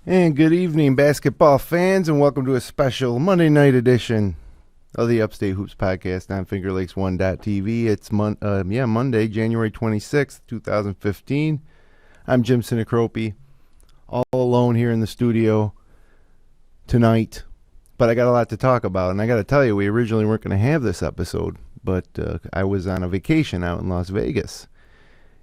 And good evening, basketball fans, and welcome to a special Monday night edition of the Upstate Hoops podcast on FingerLakes1.tv. It's Monday, January 26th, 2015. I'm Jim Sinacropi, all alone here in the studio tonight, but I got a lot to talk about, and I got to tell you, we originally weren't going to have this episode, but I was on a vacation out in Las Vegas.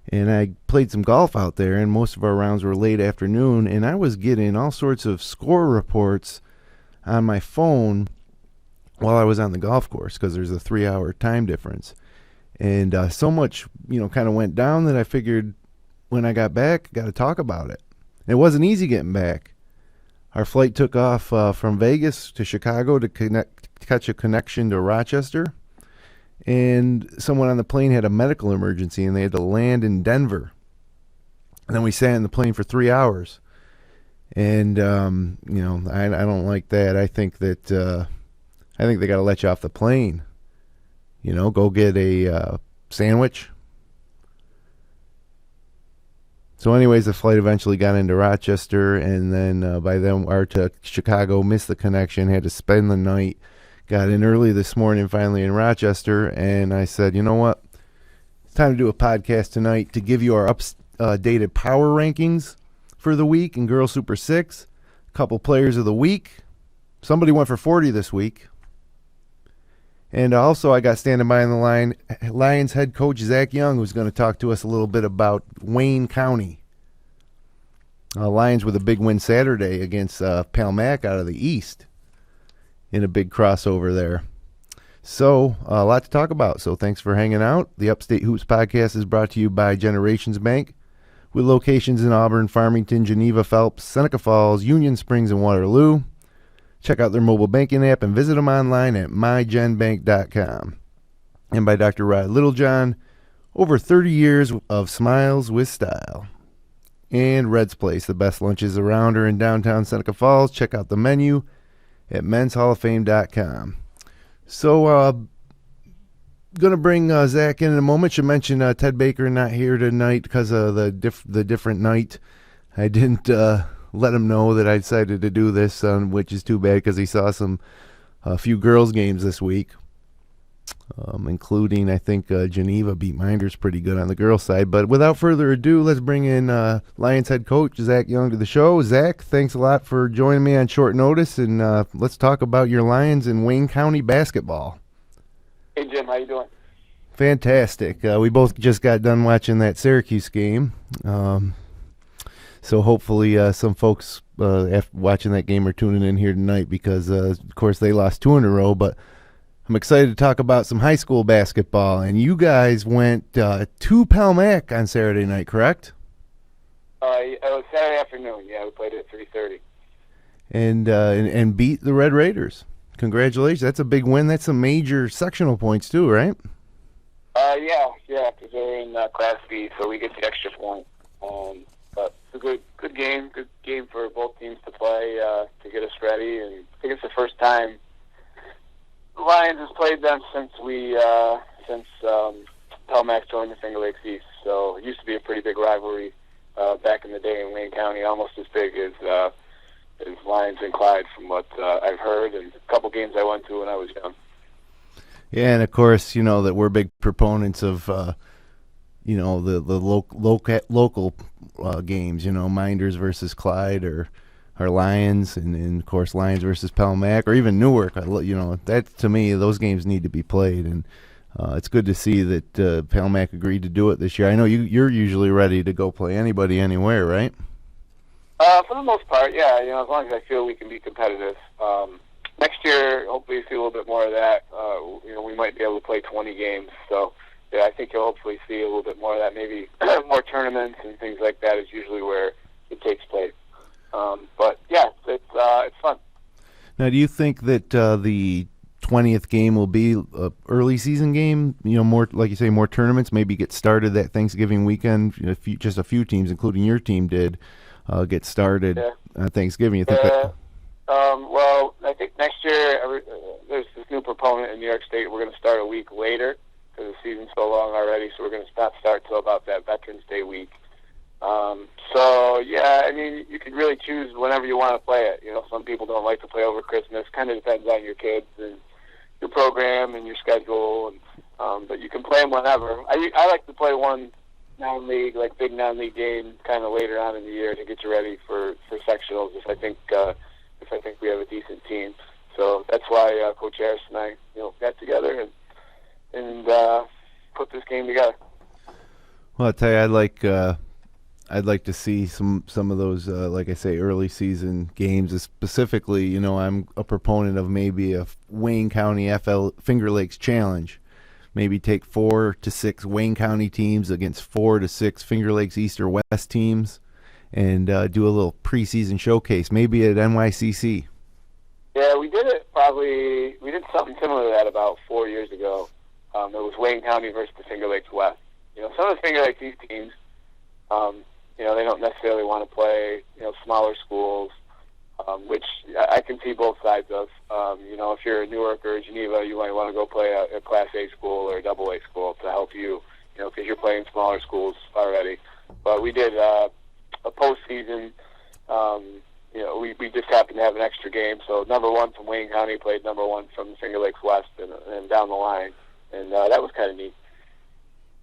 And I played some golf out there, and most of our rounds were late afternoon, and I was getting all sorts of score reports on my phone while I was on the golf course because there's a 3-hour time difference. And so much, kind of went down that I figured when I got back, got to talk about it. It wasn't easy getting back. Our flight took off from Vegas to Chicago to catch a connection to Rochester. And someone on the plane had a medical emergency, and they had to land in Denver. And then we sat in the plane for 3 hours. And, I don't like that. I think they got to let you off the plane. Go get a sandwich. So anyways, the flight eventually got into Rochester, and then to Chicago, missed the connection, had to spend the night. Got in early this morning, finally in Rochester, and I said, you know what? It's time to do a podcast tonight to give you our updated power rankings for the week in Girls Super 6. A couple players of the week. Somebody went for 40 this week. And also I got standing by on the line Lions head coach Zac Young, who's going to talk to us a little bit about Wayne County. Lions with a big win Saturday against Palmac out of the East. In a big crossover there. So, a lot to talk about. So, thanks for hanging out. The Upstate Hoops podcast is brought to you by Generations Bank, with locations in Auburn, Farmington, Geneva, Phelps, Seneca Falls, Union Springs, and Waterloo. Check out their mobile banking app and visit them online at mygenbank.com. And by Dr. Rod Littlejohn, over 30 years of smiles with style. And Red's Place, the best lunches around are in downtown Seneca Falls. Check out the menu at menshalloffame.com. So, going to bring Zach in a moment. You mentioned Ted Baker not here tonight because of the different night. I didn't let him know that I decided to do this, which is too bad because he saw a few girls' games this week, including, I think, Geneva beat Minders pretty good on the girls' side. But without further ado, let's bring in Lions head coach Zac Young to the show. Zach, thanks a lot for joining me on short notice, and let's talk about your Lions in Wayne County basketball. Hey, Jim, how you doing? Fantastic. We both just got done watching that Syracuse game. So hopefully some folks after watching that game are tuning in here tonight because, of course, they lost 2 in a row, but I'm excited to talk about some high school basketball, and you guys went to Palmac on Saturday night, correct? It was Saturday afternoon. Yeah, we played at 3:30. And beat the Red Raiders. Congratulations! That's a big win. That's some major sectional points too, right? Yeah, because they're in Class B, so we get the extra point. But it's a good game for both teams to play to get us ready, and I think it's the first time the Lions has played them since Palmac joined the Finger Lakes East. So it used to be a pretty big rivalry back in the day in Wayne County, almost as big as Lions and Clyde, from what I've heard, and a couple games I went to when I was young. Yeah, and of course, that we're big proponents of, the local games. Minders versus Clyde, or Lions, and of course Lions versus Palmac, or even Newark. That to me, those games need to be played, and it's good to see that Palmac agreed to do it this year. I know you're usually ready to go play anybody anywhere, right? For the most part, yeah. As long as I feel we can be competitive. Next year, hopefully, see a little bit more of that. We might be able to play 20 games. So, yeah, I think you'll hopefully see a little bit more of that. Maybe more tournaments and things like that is usually where it takes place. But yeah, it's fun. Now, do you think that the 20th game will be a early season game. More like you say, more tournaments maybe get started that Thanksgiving weekend. Just a few teams, including your team, did get started on Thanksgiving. You think that? Well, I think next year there's this new proponent in New York State. We're going to start a week later because the season's so long already. So we're going to not start till about that Veterans Day week. So yeah, I mean, you can really choose whenever you want to play it. Some people don't like to play over Christmas. Kind of depends on your kids and your program and your schedule. And but you can play them whenever. I like to play one non-league, like big non-league game, kind of later on in the year to get you ready for sectionals. If I think we have a decent team, so that's why Coach Harris and I, got together and put this game together. Well, I'll tell you, I'd like to see some of those, like I say, early season games. Specifically, I'm a proponent of maybe a Wayne County FL Finger Lakes Challenge. Maybe take 4 to 6 Wayne County teams against 4 to 6 Finger Lakes East or West teams, and do a little preseason showcase, maybe at NYCC. Yeah, we did something similar to that about 4 years ago. It was Wayne County versus the Finger Lakes West. Some of the Finger Lakes East teams, they don't necessarily want to play, smaller schools, which I can see both sides of. If you're in Newark or Geneva, you might want to go play a Class A school or a Double A school to help you, because you're playing smaller schools already. But we did a postseason. We just happened to have an extra game. So number 1 from Wayne County played number 1 from the Finger Lakes West and down the line. And that was kind of neat.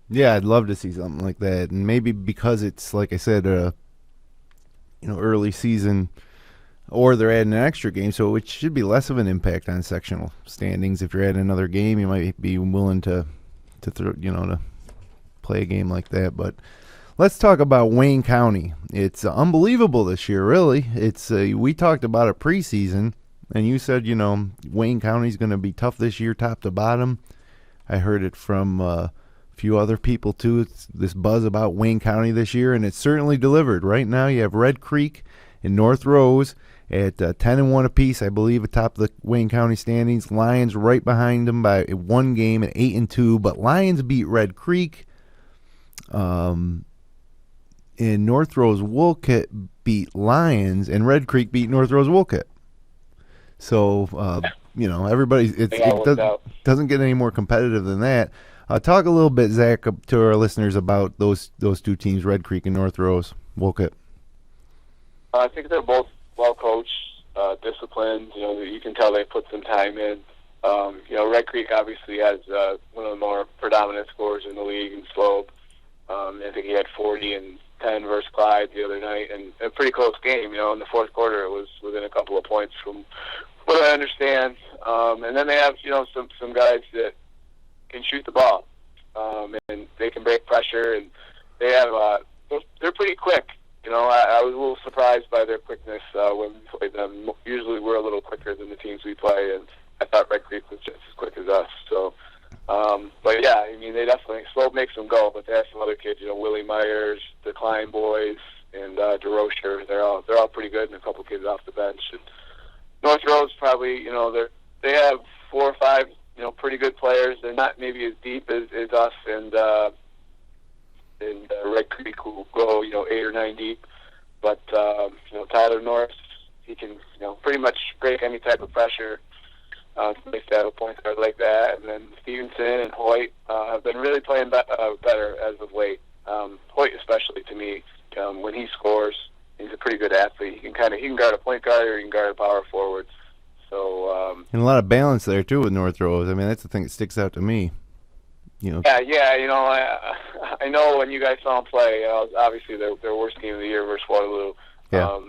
Yeah, I'd love to see something like that. And maybe because it's, like I said, early season, or they're adding an extra game, so it should be less of an impact on sectional standings. If you're adding another game, you might be willing to play a game like that. But let's talk about Wayne County. It's unbelievable this year, really. It's we talked about a preseason, and you said, Wayne County's going to be tough this year, top to bottom. I heard it from a few other people, too. It's this buzz about Wayne County this year, and it's certainly delivered. Right now you have Red Creek and North Rose at 10-1 apiece, I believe, atop the Wayne County standings. Lions right behind them by 1 game at 8-2, but Lions beat Red Creek. And North Rose Wolcott beat Lions, and Red Creek beat North Rose Wolcott. So, everybody, it doesn't get any more competitive than that. Talk a little bit, Zach, to our listeners about those two teams, Red Creek and North Rose Wolcott. I think they're both well coached, disciplined. You can tell they put some time in. Red Creek obviously has one of the more predominant scorers in the league in Slope. I think he had 40 and 10 versus Clyde the other night, and a pretty close game. In the fourth quarter, it was within a couple of points from what I understand. And then they have some guys that can shoot the ball, and they can break pressure, and they have they're pretty quick. I was a little surprised by their quickness when we played them. Usually we're a little quicker than the teams we play, and I thought Red Creek was just as quick as us. So, but yeah, I mean, they definitely, Slope makes them go, but they have some other kids, Willie Myers, the Klein boys, and DeRocher. They're all pretty good, and a couple kids off the bench. And North Rose probably, they have 4 or 5, pretty good players. They're not maybe as deep as us and Red Creek, who go 8 or 9 deep, but Tyler Norris, he can pretty much break any type of pressure. Nice to have a point guard like that. And then Stevenson and Hoyt have been really playing better as of late. Hoyt especially, to me, when he scores, he's a pretty good athlete. He can guard a point guard or he can guard a power forward. So and a lot of balance there too with North Rose. I mean, that's the thing that sticks out to me. Yeah. I know when you guys saw them play, obviously their worst game of the year versus Waterloo. Yeah.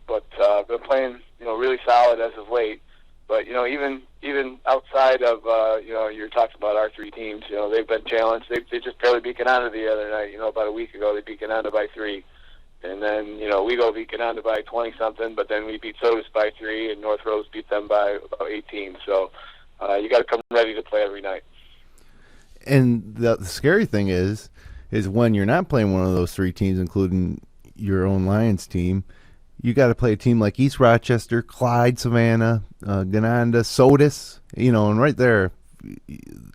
But they're playing, really solid as of late. But even outside of you're talking about our 3 teams, they've been challenged. They just barely beat Canada the other night. About a week ago they beat Canada by 3, and then we go beat Canada by 20 something. But then we beat Sodas by 3, and North Rose beat them by about 18. So you got to come ready to play every night. And the scary thing is when you're not playing one of those 3 teams, including your own Lions team, you got to play a team like East Rochester, Clyde, Savannah, Gananda, Sodus, and right there,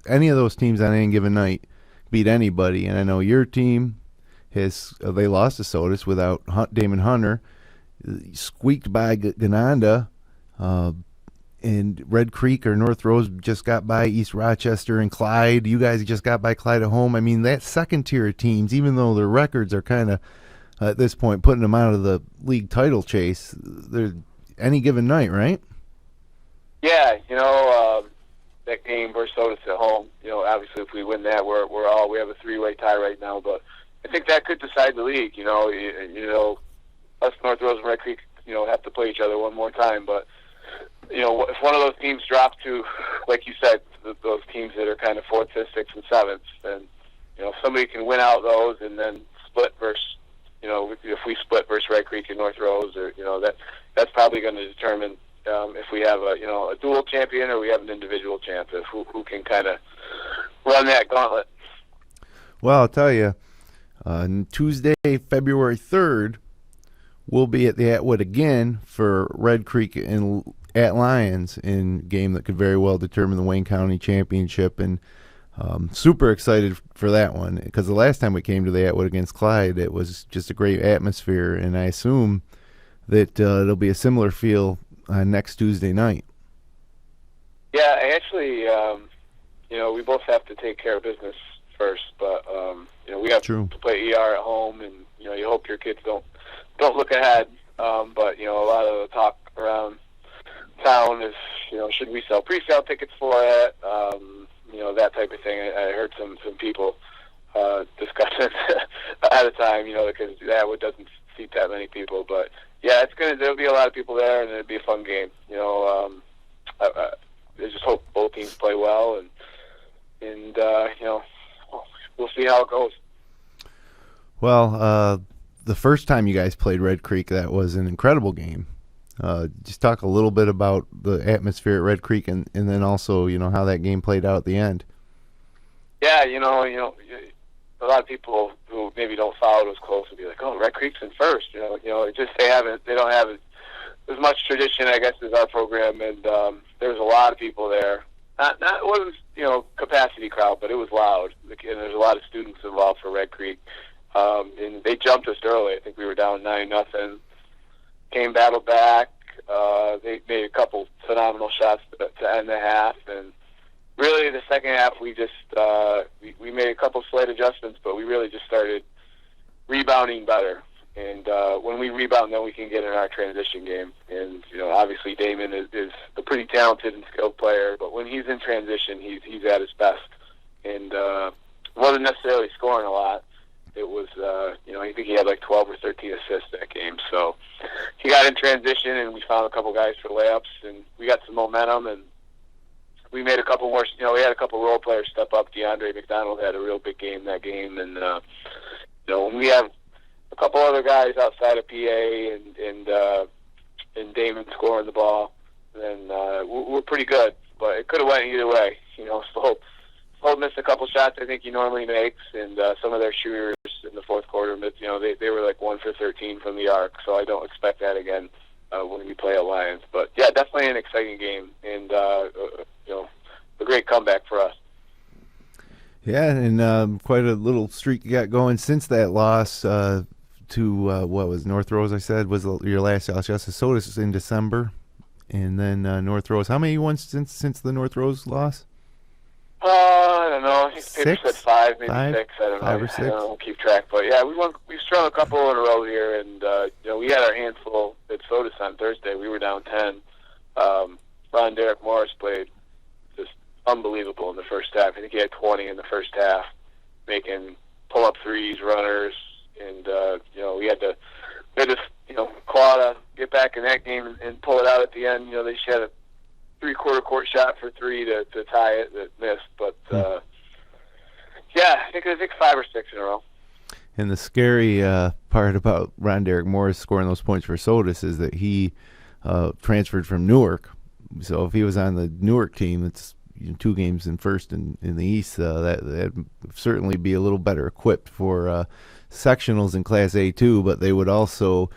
any of those teams on any given night beat anybody. And I know your team they lost to Sodus without Damon Hunter, squeaked by Gananda, and Red Creek or North Rose just got by East Rochester and Clyde. You guys just got by Clyde at home. I mean, that second tier of teams, even though their records are kind of, at this point, putting them out of the league title chase, they're any given night, right? Yeah, that game versus Otis at home, obviously if we win that, we have a three-way tie right now, but I think that could decide the league. Us, North Rose and Red Creek, have to play each other one more time, but if one of those teams drop to, like you said, those teams that are kind of 4th, 5th, 6th, and 7th, then if somebody can win out those and then split versus, if we split versus Red Creek and North Rose, or that's probably going to determine if we have a dual champion or we have an individual champion, who can kind of run that gauntlet. Well, I'll tell you, Tuesday, February 3rd, we'll be at the Atwood again for Red Creek and at Lyons in a game that could very well determine the Wayne County Championship, and super excited for that one because the last time we came to the Atwood against Clyde, it was just a great atmosphere, and I assume that it'll be a similar feel next Tuesday night. Yeah, actually, we both have to take care of business first, but we have to play ER at home, and you hope your kids don't look ahead. But a lot of the talk around town is, should we sell pre-sale tickets for it? That type of thing. I heard some people discuss it ahead of time, because that doesn't seat that many people. But yeah, there'll be a lot of people there, and it'll be a fun game. I just hope both teams play well, and we'll see how it goes. Well, the first time you guys played Red Creek, that was an incredible game. Just talk a little bit about the atmosphere at Red Creek, and then also, how that game played out at the end. Yeah, a lot of people who maybe don't follow it as close would be like, "Oh, Red Creek's in first." They don't have as much tradition, I guess, as our program, and there was a lot of people there. It wasn't capacity crowd, but it was loud, and there's a lot of students involved for Red Creek. And they jumped us early. I think we were down 9-0. Came battled back. They made a couple phenomenal shots to end the half, and really the second half we just we made a couple slight adjustments, but we really just started rebounding better. And when we rebound, then we can get in our transition game. And obviously Damon is a pretty talented and skilled player, but when he's in transition, he's at his best. And wasn't necessarily scoring a lot. It was, I think he had like 12 or 13 assists that game. So he got in transition, and we found a couple guys for layups, and we got some momentum, and we made a couple more. We had a couple role players step up. DeAndre McDonald had a real big game that game, and when we have a couple other guys outside of PA and Damon scoring the ball, then we're pretty good. But it could have went either way. So missed a couple shots I think he normally makes, and some of their shooters in the fourth quarter, but they were like 1 for 13 from the arc, so I don't expect that again when we play at Lions. But yeah, definitely an exciting game, and a great comeback for us. Yeah, and quite a little streak you got going since that loss to what was North Rose? I said was your last loss. So this is in December, and then North Rose. How many you won since the North Rose loss? I don't know. I think the paper said 5, maybe 6. I don't know. 5 or 6. I don't keep track, but yeah, we've strung a couple in a row here, and we had our hands full at Sodus on Thursday. We were down 10. Ron Derek Morris played just unbelievable in the first half. I think he had 20 in the first half, making pull-up threes, runners, and we had to claw to get back in that game and pull it out at the end. They just had a three-quarter court shot for 3 to tie it that missed. But, I think 5 or 6 in a row. And the scary part about Ron Derek Morris scoring those points for Sodus is that he transferred from Newark. So if he was on the Newark team, it's 2 games in first in the East, that'd certainly be a little better equipped for sectionals in Class A2, but they would also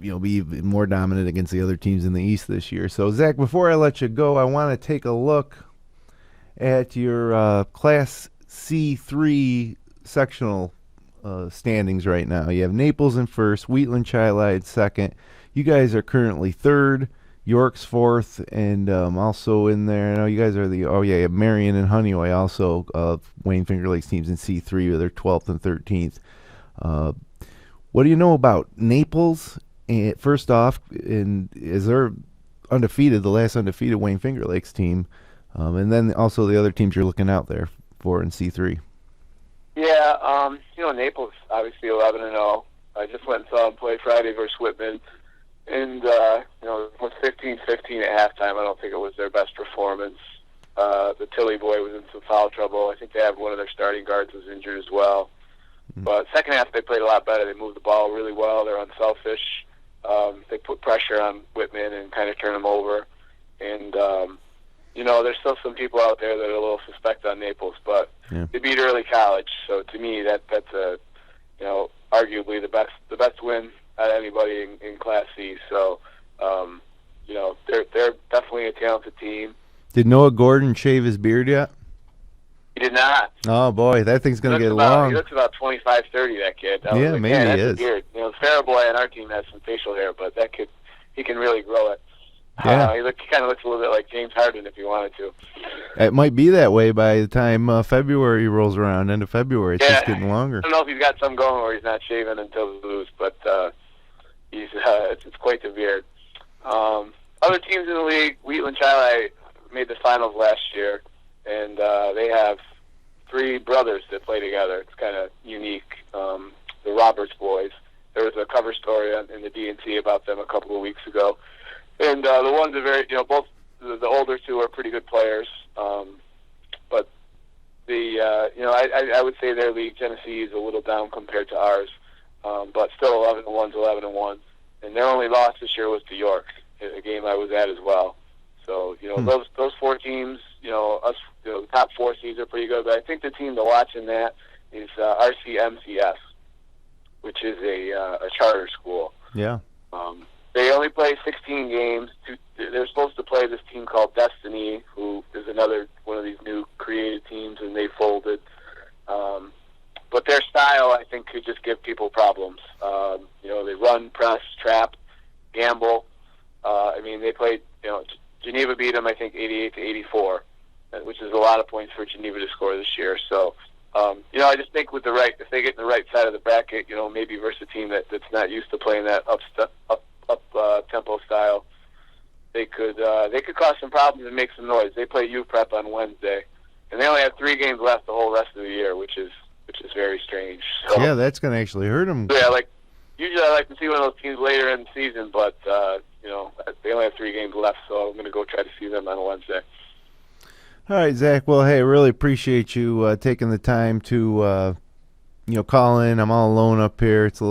be even more dominant against the other teams in the East this year. So, Zach, before I let you go, I want to take a look at your Class C3 sectional standings right now. You have Naples in first, Wheatland Chi-Lite second. You guys are currently third. York's fourth, and also in there, I know you guys are you have Marion and Honeyway also, Wayne Finger Lakes teams in C3, they're 12th and 13th. What do you know about Naples? And first off, is they're undefeated, the last undefeated Wayne Finger Lakes team, and then also the other teams you're looking out there for in C3. Yeah, Naples obviously 11-0. I just went and saw them play Friday versus Whitman. And, it was 15-15 at halftime. I don't think it was their best performance. The Tilly boy was in some foul trouble. I think they have one of their starting guards was injured as well. Mm-hmm. But second half, they played a lot better. They moved the ball really well. They're unselfish. They put pressure on Whitman and kind of turn them over. And, there's still some people out there that are a little suspect on Naples, but they beat early college. So to me, that's arguably the best win at anybody in Class C. So, they're definitely a talented team. Did Noah Gordon shave his beard yet? He did not. Oh, boy, that thing's going to get long. He looks about 25, 30, that kid. Maybe he is. Beard. Farrah boy on our team has some facial hair, but that kid, he can really grow it. Yeah. He kind of looks a little bit like James Harden if he wanted to. It might be that way by the time February rolls around, end of February. It's just getting longer. I don't know if he's got some going where he's not shaving until we lose, but it's quite the beard. Other teams in the league, Wheatland Chi-Lite made the finals last year, and they have three brothers that play together. It's kind of unique. The Roberts boys. There was a cover story in the D&T about them a couple of weeks ago. And the ones are very, both the older two are pretty good players. But I would say their league, Genesee, is a little down compared to ours. But still 11-1's 11-1. And their only loss this year was to York, a game I was at as well. So, those four teams, the top four seeds are pretty good. But I think the team to watch in that is RCMCS, which is a charter school. Yeah. They only play 16 games. They're supposed to play this team called Destiny, who is another one of these new created teams, and they folded. But their style, I think, could just give people problems. They run, press, trap, gamble. They played, Geneva beat them, I think, 88-84, which is a lot of points for Geneva to score this year. So, I just think if they get in the right side of the bracket, maybe versus a team that's not used to playing that up tempo style, they could cause some problems and make some noise. They play U Prep on Wednesday, and they only have 3 games left the whole rest of the year, which is very strange. So, yeah, that's going to actually hurt them. Yeah, usually I like to see one of those teams later in the season, but they only have 3 games left, so I'm going to go try to see them on a Wednesday. All right, Zach. Well, hey, I really appreciate you taking the time to call in. I'm all alone up here. It's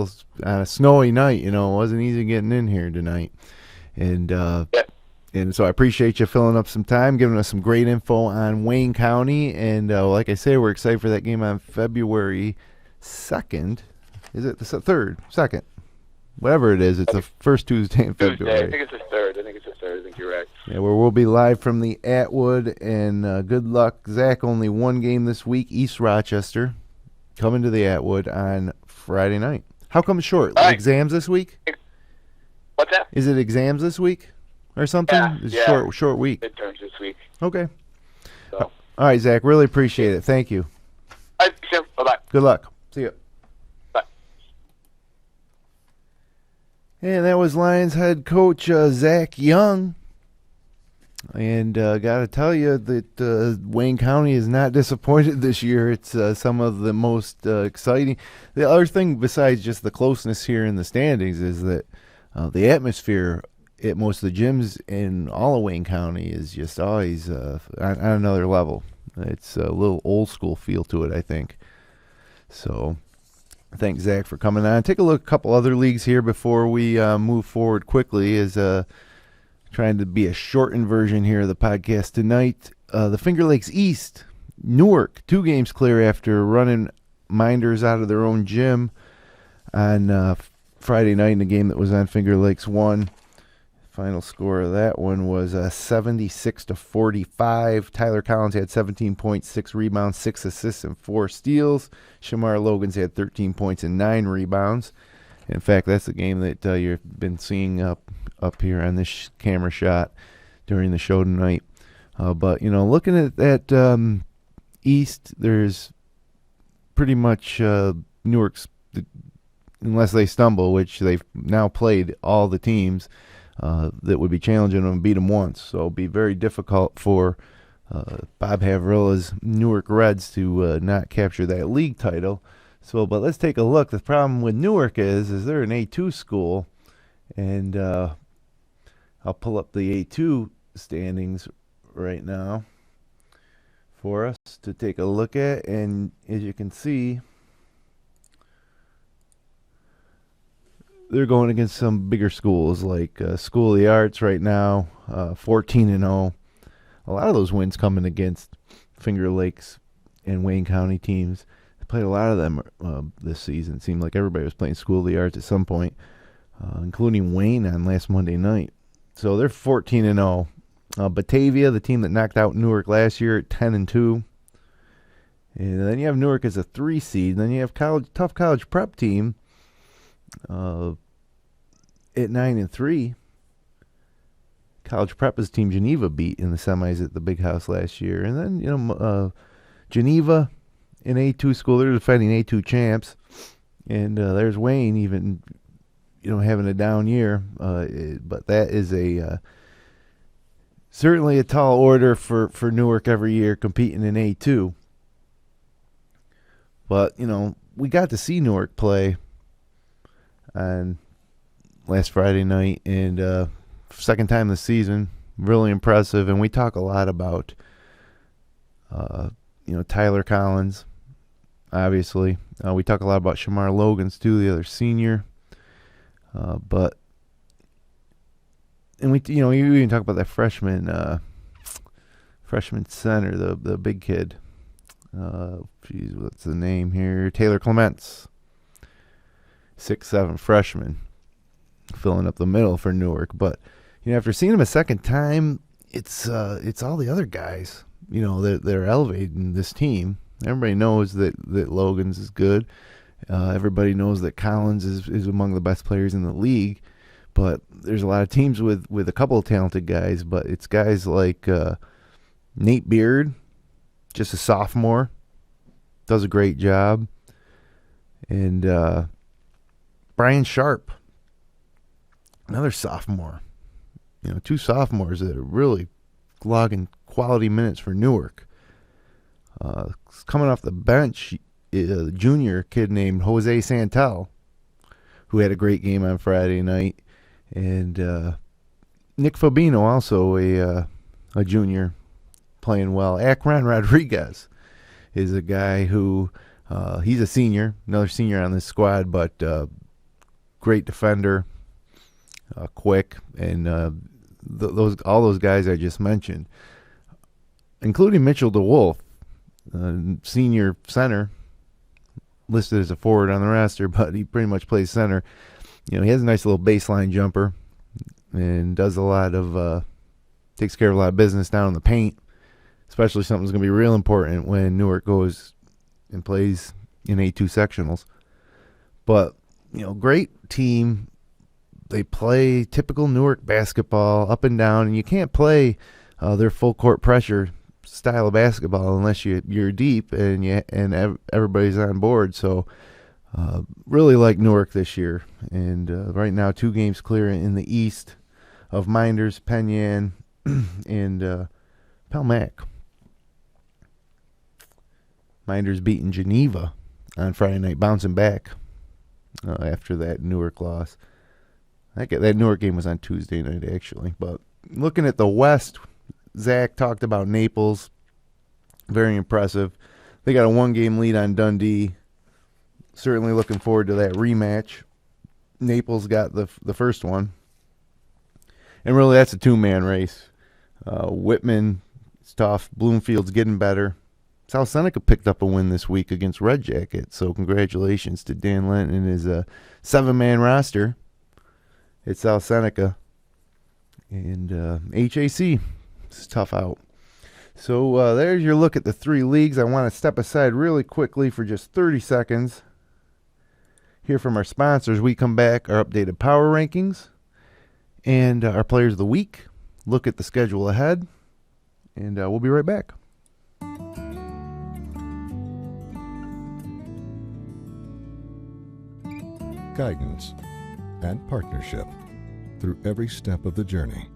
a snowy night. It wasn't easy getting in here tonight, and so I appreciate you filling up some time, giving us some great info on Wayne County. And like I say, we're excited for that game on February 2nd. Is it the 3rd, 2nd? Whatever it is, it's the first Tuesday in February. I think it's the 3rd. I think you're right. Yeah, where we'll be live from the Atwood, and good luck, Zach. Only one game this week, East Rochester, coming to the Atwood on Friday night. How come short? Right. Exams this week? What's that? Is it exams this week or something? Yeah. Short week. Midterms this week. Okay. So. All right, Zach. Really appreciate it. Thank you. All right, Jim. Bye-bye. Good luck. See you. Bye. And that was Lions head coach Zac Young. And got to tell you that Wayne County is not disappointed this year. It's some of the most exciting. The other thing besides just the closeness here in the standings is that the atmosphere at most of the gyms in all of Wayne County is just always on another level. It's a little old school feel to it, I think. So thanks, Zach, for coming on. Take a look at a couple other leagues here before we move forward quickly. Trying to be a shortened version here of the podcast tonight. The Finger Lakes East, Newark, 2 games clear after running Minders out of their own gym on Friday night in the game that was on Finger Lakes 1. Final score of that one was 76-45. Tyler Collins had 17 points, 6 rebounds, 6 assists, and 4 steals. Shamar Logans had 13 points and 9 rebounds. In fact, that's the game that you've been seeing up here on this camera shot during the show tonight. But, looking at that East, there's pretty much Newark's, unless they stumble, which they've now played all the teams that would be challenging them and beat them once. So it'll be very difficult for Bob Havrilla's Newark Reds to not capture that league title. So, but let's take a look. The problem with Newark is they're an A2 school, and I'll pull up the A2 standings right now for us to take a look at. And as you can see, they're going against some bigger schools like School of the Arts right now, 14-0. A lot of those wins coming against Finger Lakes and Wayne County teams. They played a lot of them this season. It seemed like everybody was playing School of the Arts at some point, including Wayne on last Monday night. So they're 14-0. Batavia, the team that knocked out Newark last year, at 10-2. And then you have Newark as a 3 seed. And then you have tough college prep team at 9-3. College prep is Team Geneva beat in the semis at the Big House last year. And then, Geneva, an A2 school, they're defending A2 champs. And there's Wayne even, having a down year. But that is certainly a tall order for Newark every year competing in A2. But, we got to see Newark play on last Friday night, and second time this season, really impressive. And we talk a lot about Tyler Collins, obviously. We talk a lot about Shamar Logans too, the other senior. We even talk about that freshman center, the big kid. What's the name here? Taylor Clements. 6'7" freshman, filling up the middle for Newark. But after seeing him a second time, it's all the other guys. They're elevating this team. Everybody knows that Logans is good. Everybody knows that Collins is among the best players in the league. But there's a lot of teams with a couple of talented guys. But it's guys like Nate Beard, just a sophomore, does a great job, and Brian Sharp, another sophomore. 2 sophomores that are really logging quality minutes for Newark. Coming off the bench, a junior kid named Jose Santel, who had a great game on Friday night. And Nick Fabino, also a junior, playing well. Akron Rodriguez is a guy who, he's a senior, another senior on this squad, but great defender, quick, and all those guys I just mentioned, including Mitchell DeWolf, senior center, listed as a forward on the roster, but he pretty much plays center. He has a nice little baseline jumper and does a lot of takes care of a lot of business down in the paint, especially something that's going to be real important when Newark goes and plays in A2 sectionals. But great team. They play typical Newark basketball, up and down, and you can't play their full court pressure style of basketball unless you're deep and everybody's on board. So really like Newark this year. And right now 2 games clear in the East of Minders, Penyan, and Pelmac. Minders beating Geneva on Friday night, bouncing back after that Newark loss. That Newark game was on Tuesday night, actually. But looking at the West, Zach talked about Naples. Very impressive. They got a 1-game lead on Dundee. Certainly looking forward to that rematch. Naples got the first one. And really, that's a 2-man race. Whitman is tough. Bloomfield's getting better. South Seneca picked up a win this week against Red Jackets, so congratulations to Dan Lent and his 7-man roster at South Seneca. And HAC, it's tough out. So there's your look at the 3 leagues. I want to step aside really quickly for just 30 seconds. Hear from our sponsors. We come back, our updated power rankings and our players of the week. Look at the schedule ahead, and we'll be right back. Guidance and partnership through every step of the journey.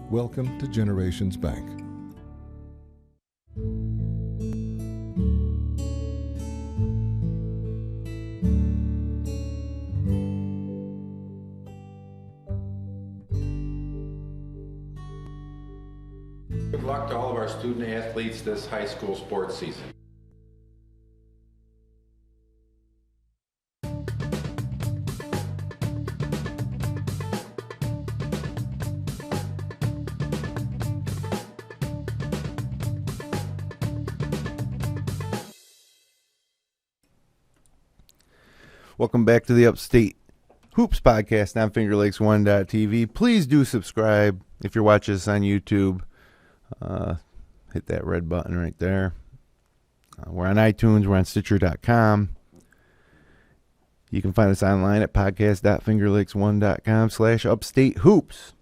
Welcome to Generations Bank. Good luck to all of our student athletes this high school sports season. Welcome back to the Upstate Hoops Podcast on FingerLakes1.tv. Please do subscribe if you're watching us on YouTube. Hit that red button right there. We're on iTunes. We're on Stitcher.com. You can find us online at podcast.fingerlakes1.com/upstatehoops.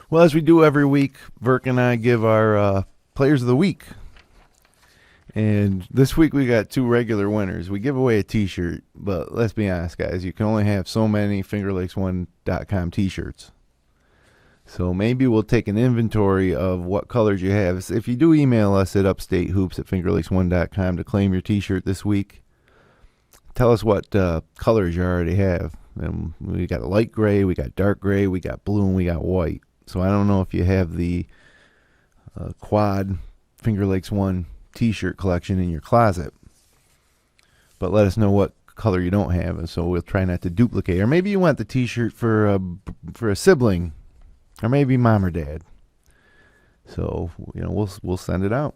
Well, as we do every week, Verk and I give our players of the week. And this week we got 2 regular winners. We give away a t-shirt, but let's be honest, guys. You can only have so many fingerlakes1.com t-shirts. So maybe we'll take an inventory of what colors you have. If you do email us at upstatehoops@fingerlakes1.com to claim your t-shirt this week, tell us what colors you already have. And we got light gray, we got dark gray, we got blue, and we got white. So I don't know if you have the quad Finger Lakes 1 t-shirt collection in your closet, but let us know what color you don't have, and so we'll try not to duplicate. Or maybe you want the t-shirt for a sibling, or maybe mom or dad. So we'll send it out.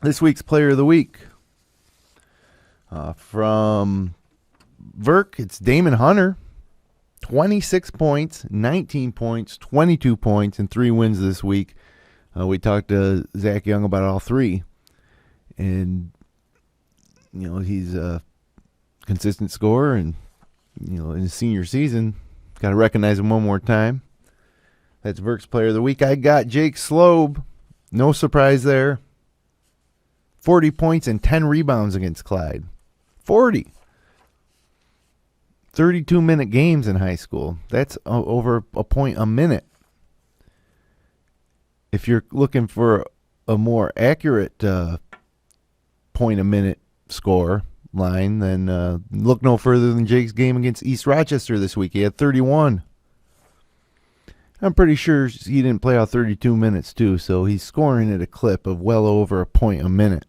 This week's player of the week from Verk, it's Damon Hunter. 26 points, 19 points, 22 points, and 3 wins this week. We talked to Zac Young about all 3. And, he's a consistent scorer, and, in his senior season, got to recognize him one more time. That's Verk's player of the week. I got Jake Slobe. No surprise there. 40 points and 10 rebounds against Clyde. 40. 32-minute games in high school. That's over a point a minute. If you're looking for a more accurate point a minute score line, then look no further than Jake's game against East Rochester this week. He had 31. I'm pretty sure he didn't play out 32 minutes too, so he's scoring at a clip of well over a point a minute.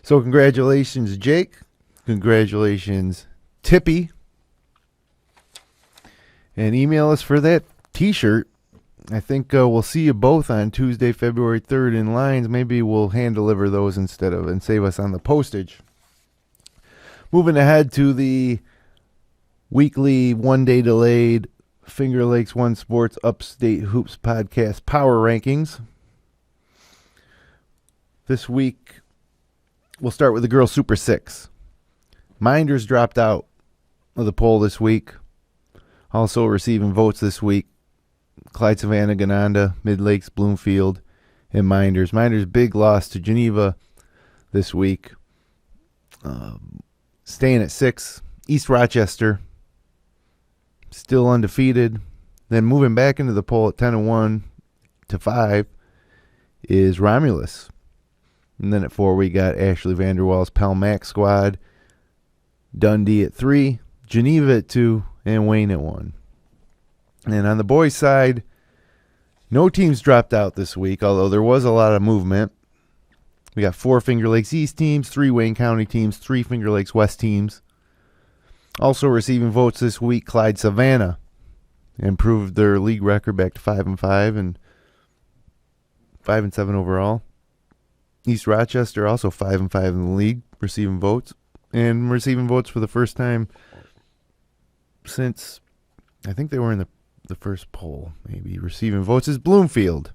So congratulations, Jake. Congratulations, Tippy. And email us for that t-shirt. I think we'll see you both on Tuesday, February 3rd in Lyons. Maybe we'll hand deliver those and save us on the postage. Moving ahead to the weekly, one-day delayed Finger Lakes 1 Sports Upstate Hoops Podcast Power Rankings. This week, we'll start with the girls' Super 6. Minders dropped out of the poll this week. Also receiving votes this week, Clyde, Savannah, Gananda, Mid-Lakes, Bloomfield, and Minders. Minders' big loss to Geneva this week. Staying at 6, East Rochester, still undefeated. Then moving back into the poll at 10-1 to 5 is Romulus. And then at 4, we got Ashley Vanderwall's Pell Mac squad. Dundee at 3, Geneva at 2, and Wayne at 1. And on the boys' side, no teams dropped out this week, although there was a lot of movement. We got 4 Finger Lakes East teams, 3 Wayne County teams, 3 Finger Lakes West teams. Also receiving votes this week, Clyde Savannah improved their league record back to 5-5 and 5-7 overall. East Rochester also 5-5 in the league, receiving votes for the first time since I think they were in the first poll. Maybe receiving votes is Bloomfield,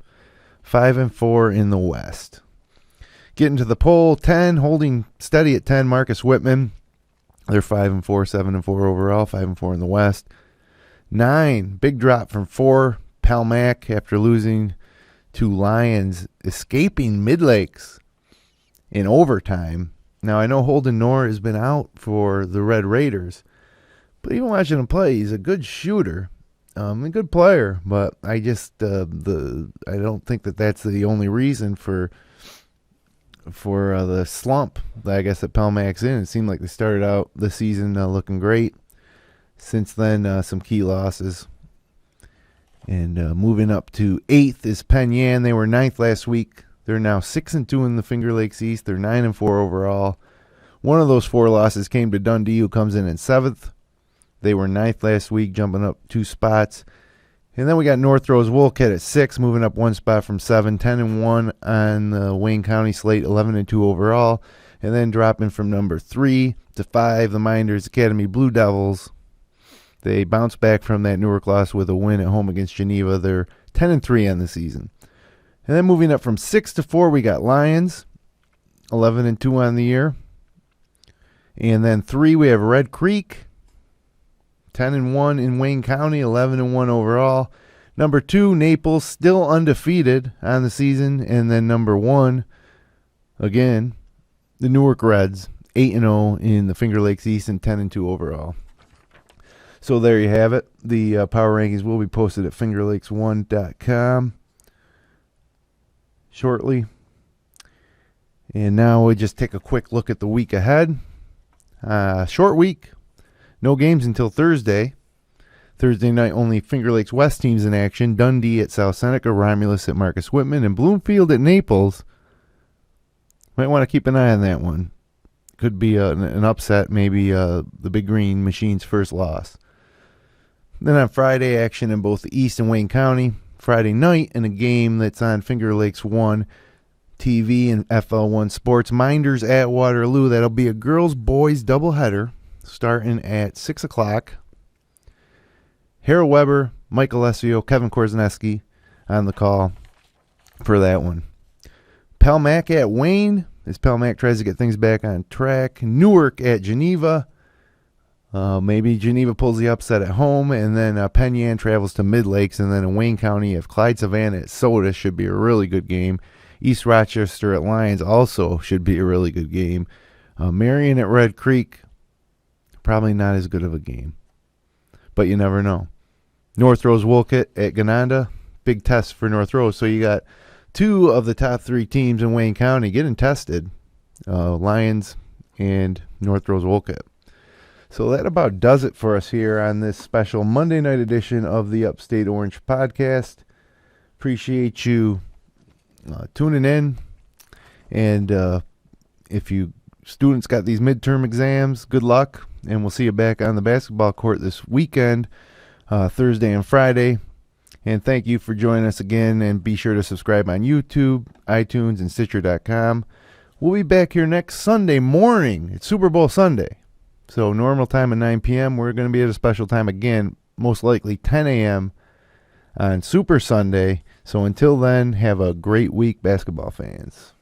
5-4 in the West. Getting to the poll, 10, holding steady at 10. Marcus Whitman, they're 5-4, 7-4 overall, 5-4 in the West. 9, big drop from 4. Palmac after losing to Lyons, escaping Mid-Lakes in overtime. Now, I know Holden Knorr has been out for the Red Raiders, but even watching him play, he's a good shooter, a good player. But I just I don't think that's the only reason for the slump that I guess that Palmac's in. It seemed like they started out the season looking great. Since then, some key losses. And moving up to 8th is Penn Yan. They were 9th last week. They're now 6-2 in the Finger Lakes East. They're 9-4 overall. One of those 4 losses came to Dundee, who comes in 7th. They were 9th last week, jumping up 2 spots. And then we got North Rose Wolcott at 6, moving up 1 spot from 7, 10-1 on the Wayne County slate, 11-2 overall. And then dropping from number 3 to 5, the Minders Academy Blue Devils. They bounced back from that Newark loss with a win at home against Geneva. They're 10-3 on the season. And then moving up from 6 to 4, we got Lions, 11-2 on the year. And then 3, we have Red Creek, 10-1 in Wayne County, 11-1 overall. Number 2, Naples, still undefeated on the season. And then number 1, again, the Newark Reds, 8-0 in the Finger Lakes East and 10-2 overall. So there you have it. The power rankings will be posted at fingerlakes1.com shortly. And now we just take a quick look at the week ahead. Short week. No games until Thursday. Thursday night, only Finger Lakes West teams in action. Dundee at South Seneca, Romulus at Marcus Whitman, and Bloomfield at Naples. Might want to keep an eye on that one. Could be an upset, maybe the Big Green Machine's first loss. Then on Friday, action in both the East and Wayne County. Friday night, in a game that's on Finger Lakes 1 TV and FL1 Sports. Minders at Waterloo. That'll be a girls-boys doubleheader starting at 6 o'clock. Harold Weber, Mike Alessio, Kevin Korzeniewski on the call for that one. Palmac at Wayne, as Palmac tries to get things back on track. Newark at Geneva. Maybe Geneva pulls the upset at home, and then Penn Yan travels to Mid-Lakes, and then in Wayne County, if Clyde Savannah at Soda should be a really good game. East Rochester at Lyons also should be a really good game. Marion at Red Creek, probably not as good of a game, but you never know. North Rose Wolcott at Gananda, big test for North Rose. So you got 2 of the top 3 teams in Wayne County getting tested, Lions and North Rose Wolcott. So that about does it for us here on this special Monday night edition of the Upstate Orange podcast. Appreciate you tuning in. And if you students got these midterm exams, good luck. And we'll see you back on the basketball court this weekend, Thursday and Friday. And thank you for joining us again. And be sure to subscribe on YouTube, iTunes, and Stitcher.com. We'll be back here next Sunday morning. It's Super Bowl Sunday. So normal time at 9 p.m. We're going to be at a special time again, most likely 10 a.m. on Super Sunday. So until then, have a great week, basketball fans.